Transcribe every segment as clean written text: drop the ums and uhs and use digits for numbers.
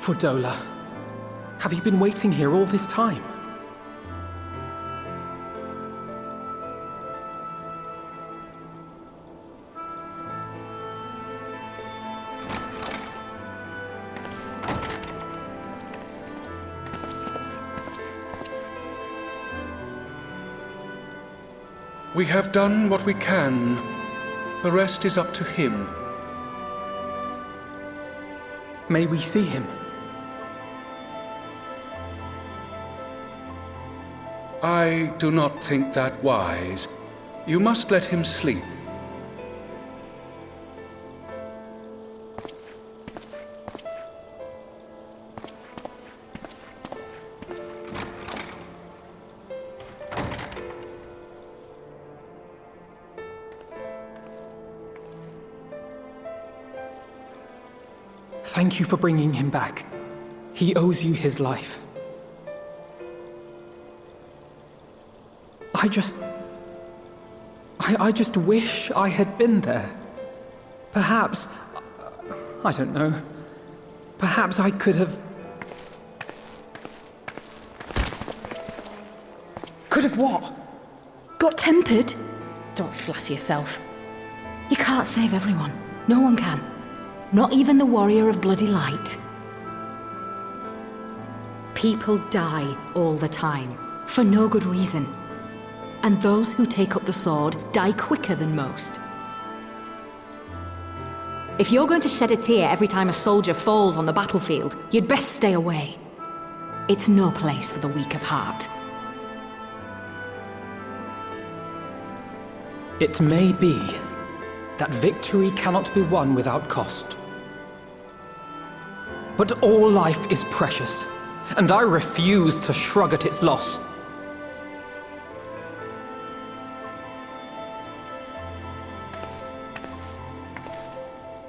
for Dola? Have you been waiting here all this time? We have done what we can. The rest is up to him. May we see him? I do not think that wise. You must let him sleep. Thank you for bringing him back. He owes you his life. I just wish I had been there. Perhaps, I don't know, perhaps I could have... Could have what? Got tempered? Don't flatter yourself. You can't save everyone. No one can. Not even the warrior of bloody light. People die all the time, for no good reason. And those who take up the sword die quicker than most. If you're going to shed a tear every time a soldier falls on the battlefield, you'd best stay away. It's no place for the weak of heart. It may be that victory cannot be won without cost. But all life is precious, and I refuse to shrug at its loss.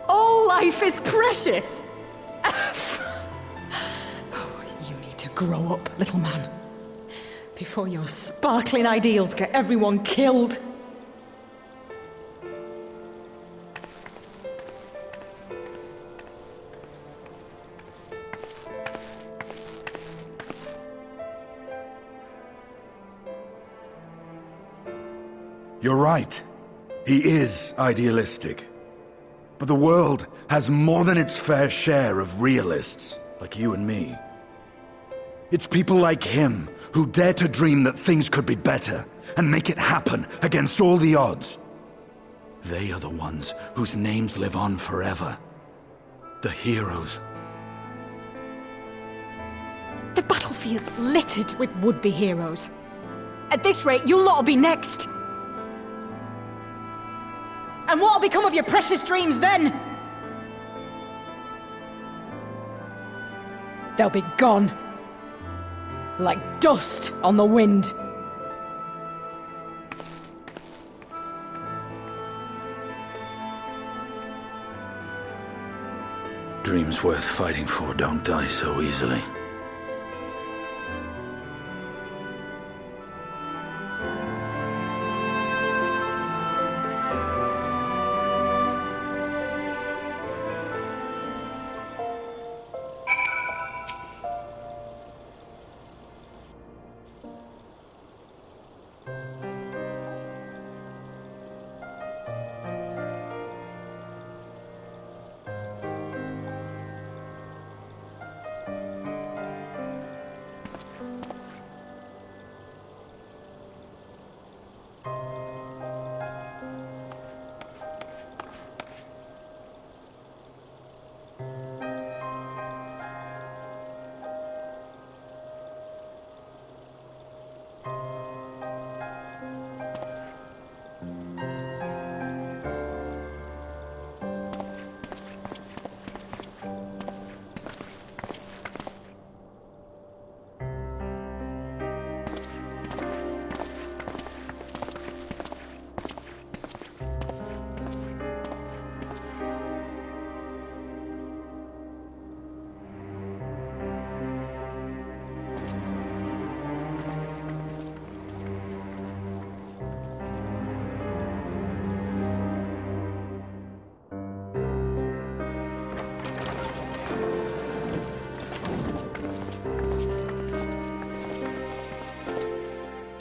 All life is precious! Oh, you need to grow up, little man, before your sparkling ideals get everyone killed. You're right. He is idealistic. But the world has more than its fair share of realists, like you and me. It's people like him who dare to dream that things could be better and make it happen against all the odds. They are the ones whose names live on forever. The heroes. The battlefield's littered with would-be heroes. At this rate, you lot'll be next. And what'll become of your precious dreams then? They'll be gone. Like dust on the wind. Dreams worth fighting for don't die so easily.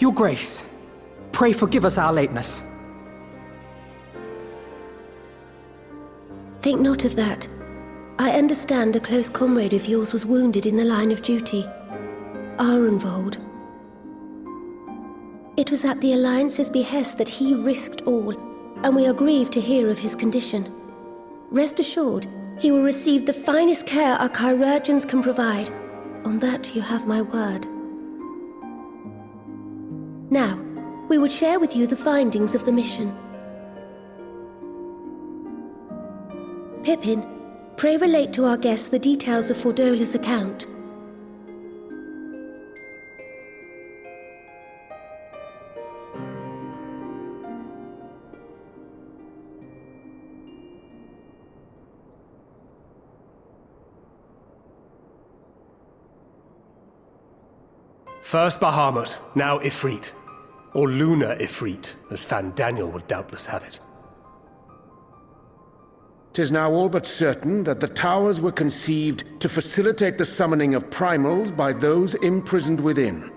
Your Grace, pray forgive us our lateness. Think not of that. I understand a close comrade of yours was wounded in the line of duty. Arenvold. It was at the Alliance's behest that he risked all, and we are grieved to hear of his condition. Rest assured, he will receive the finest care our chirurgeons can provide. On that you have my word. Now, we would share with you the findings of the mission. Pippin, pray relate to our guests the details of Fordola's account. First Bahamut, now Ifrit. Or Lunar Ifrit, as Fan Daniel would doubtless have it. 'Tis now all but certain that the towers were conceived to facilitate the summoning of primals by those imprisoned within.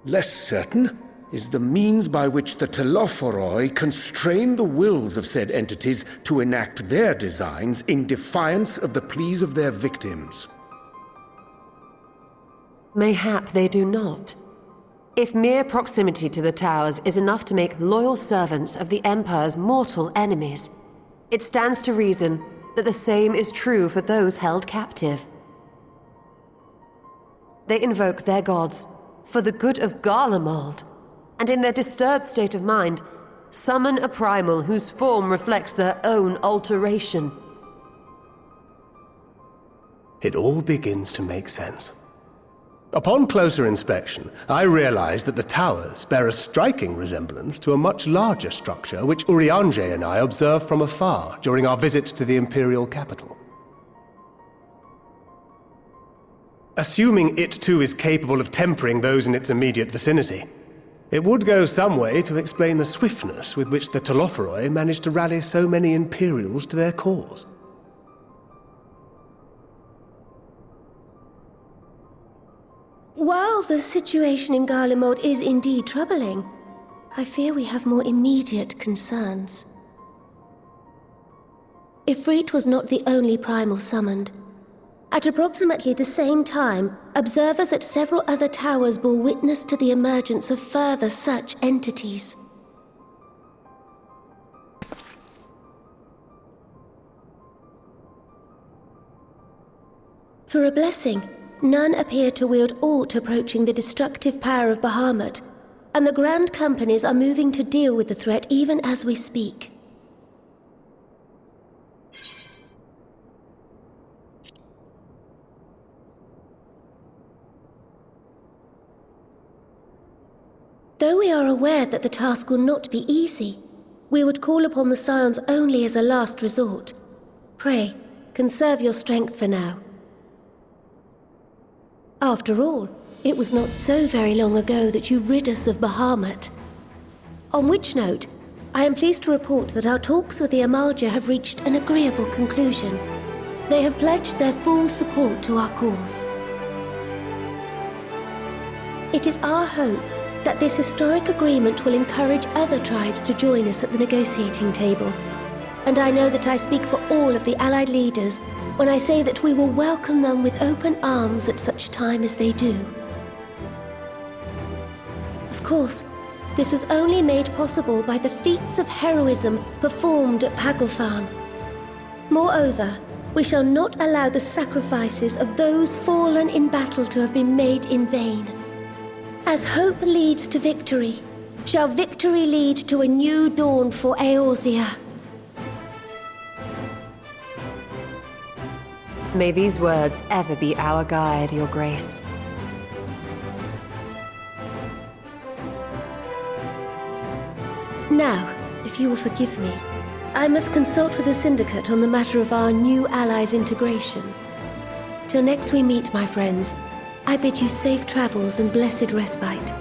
Less certain is the means by which the Telophoroi constrain the wills of said entities to enact their designs in defiance of the pleas of their victims. Mayhap they do not. If mere proximity to the towers is enough to make loyal servants of the Empire's mortal enemies, it stands to reason that the same is true for those held captive. They invoke their gods for the good of Garlemald, and in their disturbed state of mind, summon a primal whose form reflects their own alteration. It all begins to make sense. Upon closer inspection, I realized that the towers bear a striking resemblance to a much larger structure which Urianger and I observed from afar during our visit to the Imperial capital. Assuming it too is capable of tempering those in its immediate vicinity, it would go some way to explain the swiftness with which the Telophoroi managed to rally so many Imperials to their cause. While the situation in Garlemald is indeed troubling, I fear we have more immediate concerns. Ifrit was not the only primal summoned. At approximately the same time, observers at several other towers bore witness to the emergence of further such entities. For a blessing, none appear to wield aught approaching the destructive power of Bahamut, and the Grand Companies are moving to deal with the threat even as we speak. Though we are aware that the task will not be easy, we would call upon the Scions only as a last resort. Pray, conserve your strength for now. After all, it was not so very long ago that you rid us of Bahamut. On which note, I am pleased to report that our talks with the Amalja have reached an agreeable conclusion. They have pledged their full support to our cause. It is our hope that this historic agreement will encourage other tribes to join us at the negotiating table. And I know that I speak for all of the Allied leaders when I say that we will welcome them with open arms at such time as they do. Of course, this was only made possible by the feats of heroism performed at Paglfan. Moreover, we shall not allow the sacrifices of those fallen in battle to have been made in vain. As hope leads to victory, shall victory lead to a new dawn for Eorzea. May these words ever be our guide, Your Grace. Now, if you will forgive me, I must consult with the Syndicate on the matter of our new allies' integration. Till next we meet, my friends, I bid you safe travels and blessed respite.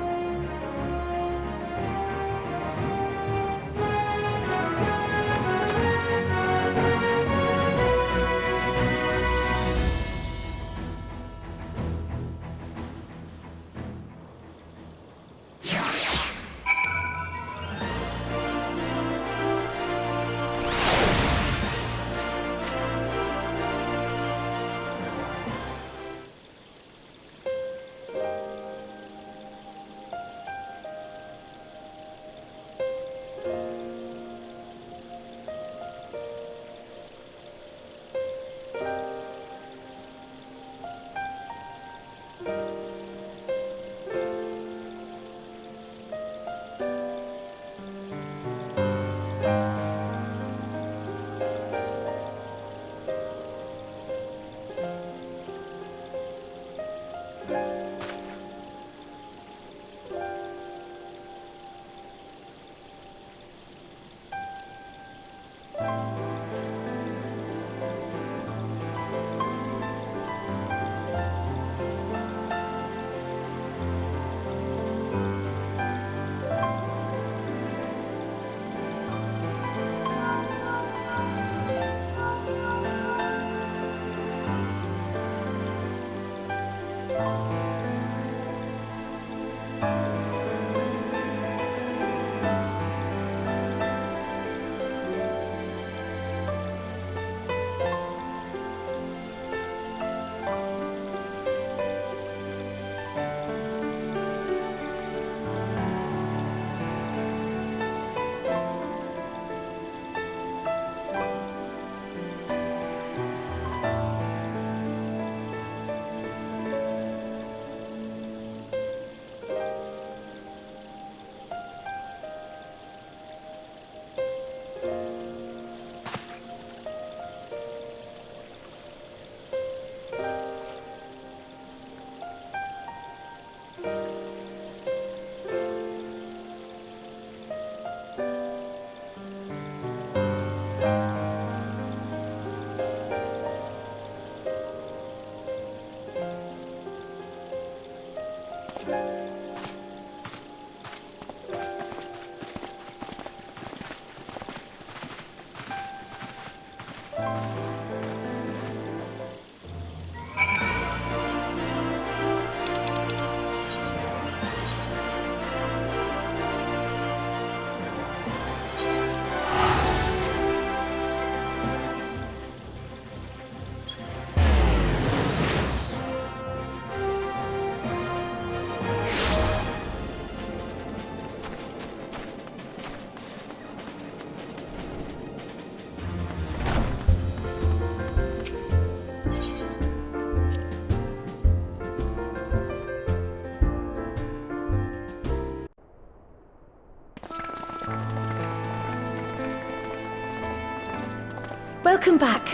Welcome back.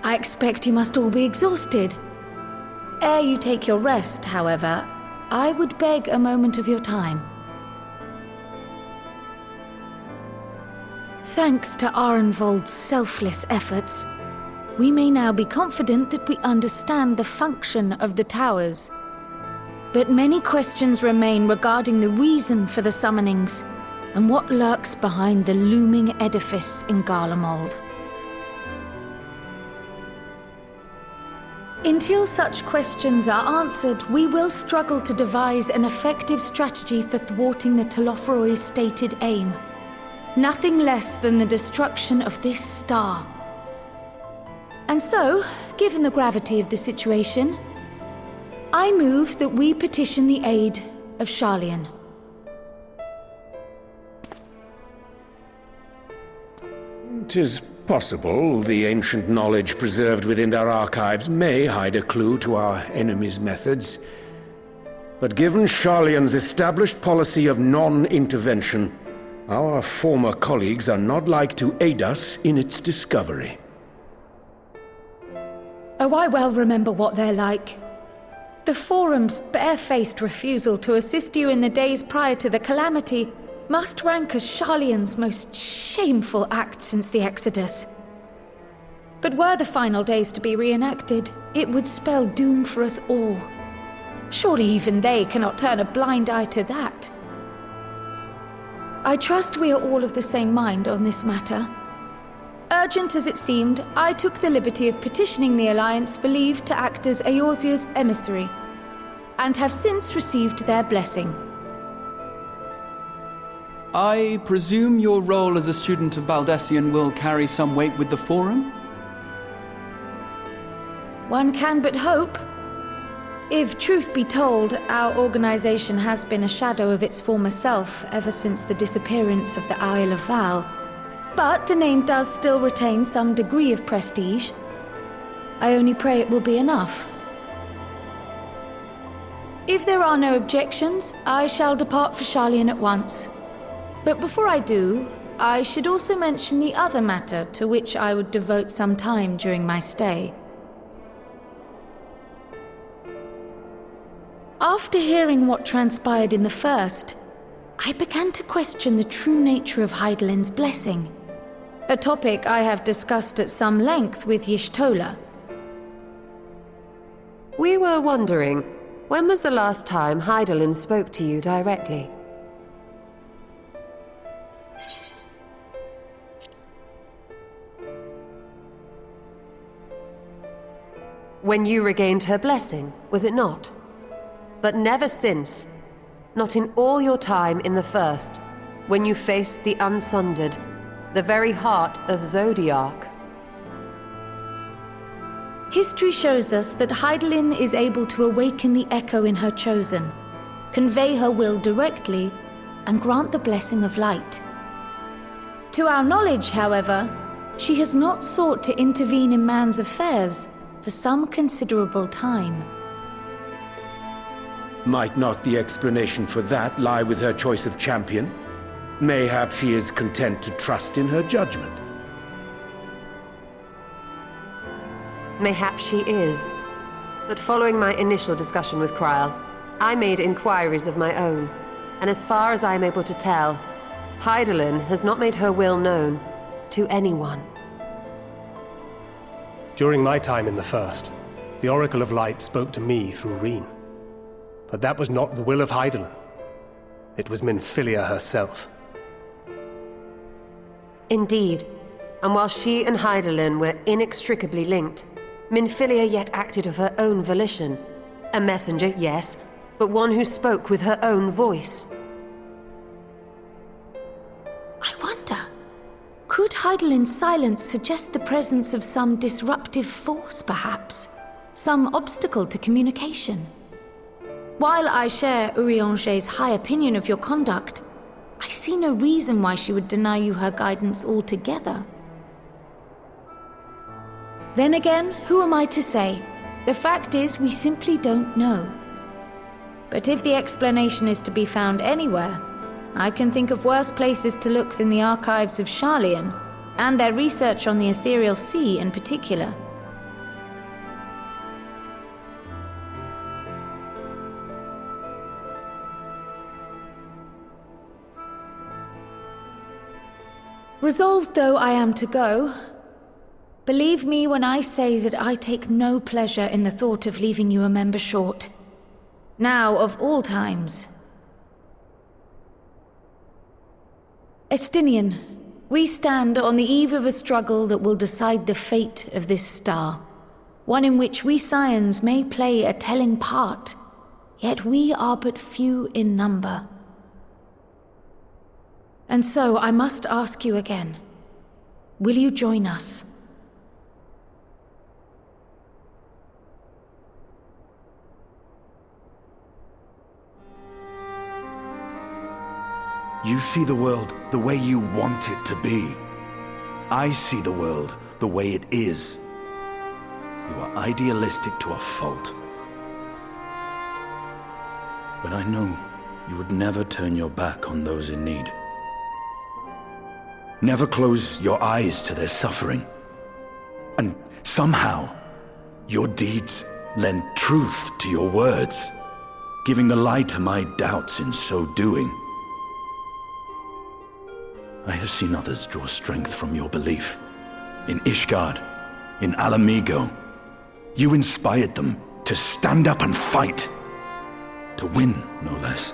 I expect you must all be exhausted. Ere you take your rest, however, I would beg a moment of your time. Thanks to Arenvold's selfless efforts, we may now be confident that we understand the function of the towers. But many questions remain regarding the reason for the summonings and what lurks behind the looming edifice in Garlemald. Until such questions are answered, we will struggle to devise an effective strategy for thwarting the Telophoroi's stated aim. Nothing less than the destruction of this star. And so, given the gravity of the situation, I move that we petition the aid of Sharlayan. 'Tis possible the ancient knowledge preserved within our archives may hide a clue to our enemy's methods. But given Sharlayan's established policy of non-intervention, our former colleagues are not like to aid us in its discovery. Oh, I well remember what they're like. The Forum's barefaced refusal to assist you in the days prior to the calamity must rank as Sharlayan's most shameful act since the Exodus. But were the final days to be reenacted, it would spell doom for us all. Surely even they cannot turn a blind eye to that. I trust we are all of the same mind on this matter. Urgent as it seemed, I took the liberty of petitioning the Alliance for leave to act as Eorzea's emissary, and have since received their blessing. I presume your role as a student of Baldessian will carry some weight with the Forum? One can but hope. If truth be told, our organization has been a shadow of its former self ever since the disappearance of the Isle of Val. But the name does still retain some degree of prestige. I only pray it will be enough. If there are no objections, I shall depart for Sharlayan at once. But before I do, I should also mention the other matter to which I would devote some time during my stay. After hearing what transpired in the first, I began to question the true nature of Hydaelyn's blessing. A topic I have discussed at some length with Y'shtola. We were wondering, when was the last time Hydaelyn spoke to you directly? When you regained her blessing, was it not? But never since. Not in all your time in the first, when you faced the Unsundered, the very heart of Zodiark. History shows us that Hydaelyn is able to awaken the echo in her chosen, convey her will directly, and grant the blessing of light. To our knowledge, however, she has not sought to intervene in man's affairs for some considerable time. Might not the explanation for that lie with her choice of champion? Mayhap she is content to trust in her judgment. Mayhap she is. But following my initial discussion with Kryl, I made inquiries of my own, and as far as I am able to tell, Hydaelyn has not made her will known to anyone. During my time in the First, the Oracle of Light spoke to me through Reen. But that was not the will of Hydaelyn. It was Minfilia herself. Indeed. And while she and Hydaelyn were inextricably linked, Minfilia yet acted of her own volition. A messenger, yes, but one who spoke with her own voice. I wonder, could Hydaelyn's silence suggest the presence of some disruptive force, perhaps? Some obstacle to communication? While I share Urianger's high opinion of your conduct, I see no reason why she would deny you her guidance altogether. Then again, who am I to say? The fact is, we simply don't know. But if the explanation is to be found anywhere, I can think of worse places to look than the archives of Sharlayan, and their research on the ethereal sea in particular. Resolved though I am to go, believe me when I say that I take no pleasure in the thought of leaving you a member short. Now, of all times. Estinian, we stand on the eve of a struggle that will decide the fate of this star. One in which we Scions may play a telling part, yet we are but few in number. And so I must ask you again, will you join us? You see the world the way you want it to be. I see the world the way it is. You are idealistic to a fault. But I know you would never turn your back on those in need. Never close your eyes to their suffering. And somehow, your deeds lend truth to your words, giving the lie to my doubts in so doing. I have seen others draw strength from your belief. In Ishgard, in Alamigo, you inspired them to stand up and fight. To win, no less.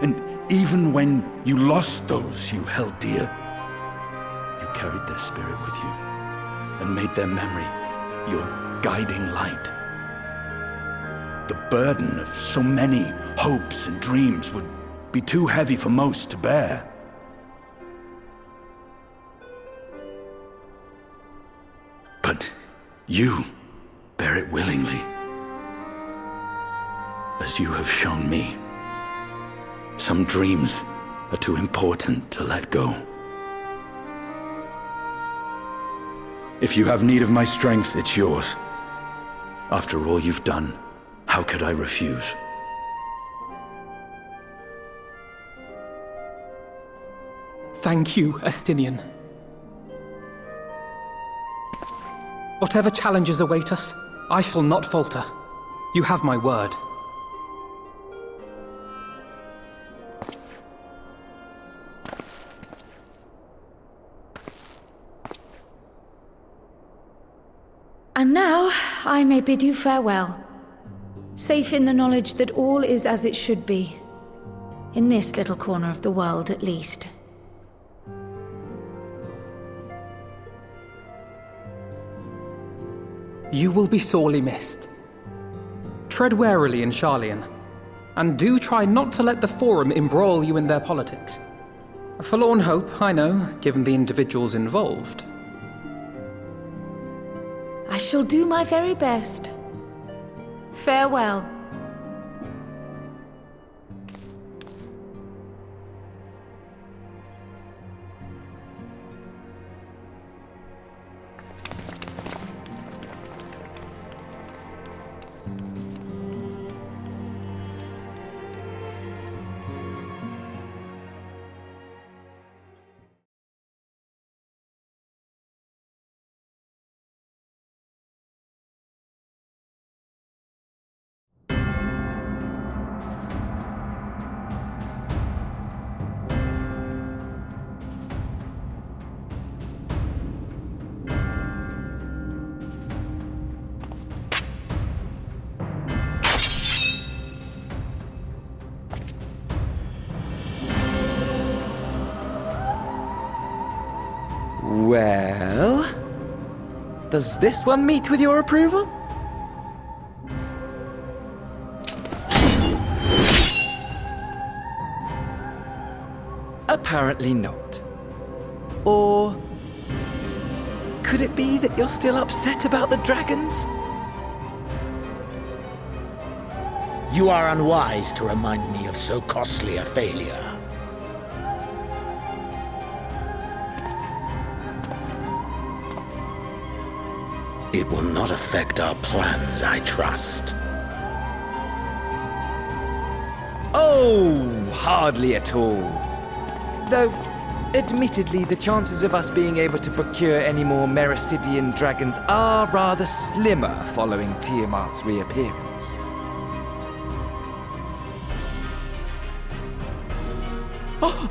And even when you lost those you held dear, you carried their spirit with you and made their memory your guiding light. The burden of so many hopes and dreams would be too heavy for most to bear. But you bear it willingly, as you have shown me. Some dreams are too important to let go. If you have need of my strength, it's yours. After all you've done, how could I refuse? Thank you, Estinian. Whatever challenges await us, I shall not falter. You have my word. And now, I may bid you farewell. Safe in the knowledge that all is as it should be. In this little corner of the world, at least. You will be sorely missed. Tread warily in Sharlayan, and do try not to let the Forum embroil you in their politics. A forlorn hope, I know, given the individuals involved. I shall do my very best. Farewell. Well, does this one meet with your approval? Apparently not. Or could it be that you're still upset about the dragons? You are unwise to remind me of so costly a failure. It will not affect our plans, I trust. Oh, hardly at all. Though, admittedly, the chances of us being able to procure any more Mericidian dragons are rather slimmer following Tiamat's reappearance. Oh,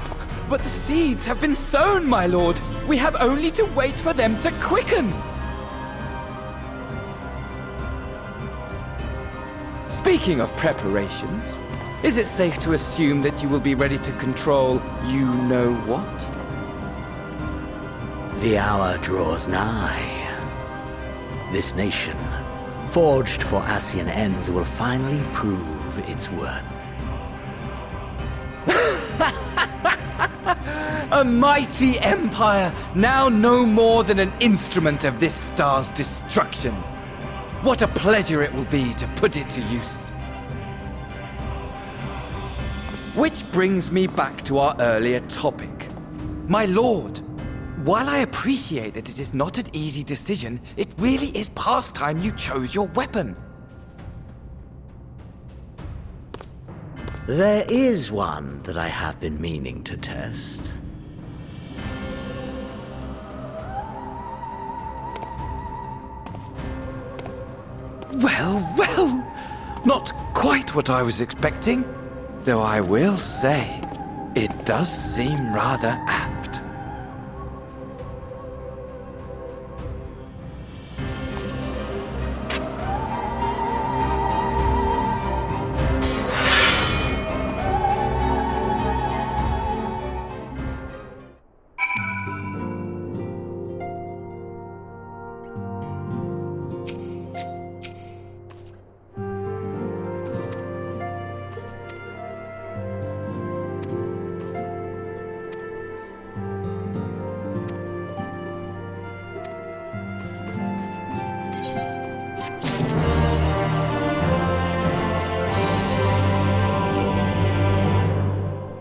but the seeds have been sown, my lord! We have only to wait for them to quicken! Speaking of preparations, is it safe to assume that you will be ready to control you-know-what? The hour draws nigh. This nation, forged for Ascian ends, will finally prove its worth. A mighty empire, now no more than an instrument of this star's destruction. What a pleasure it will be to put it to use. Which brings me back to our earlier topic. My lord, while I appreciate that it is not an easy decision, it really is past time you chose your weapon. There is one that I have been meaning to test. Well, well, not quite what I was expecting, though I will say, it does seem rather apt.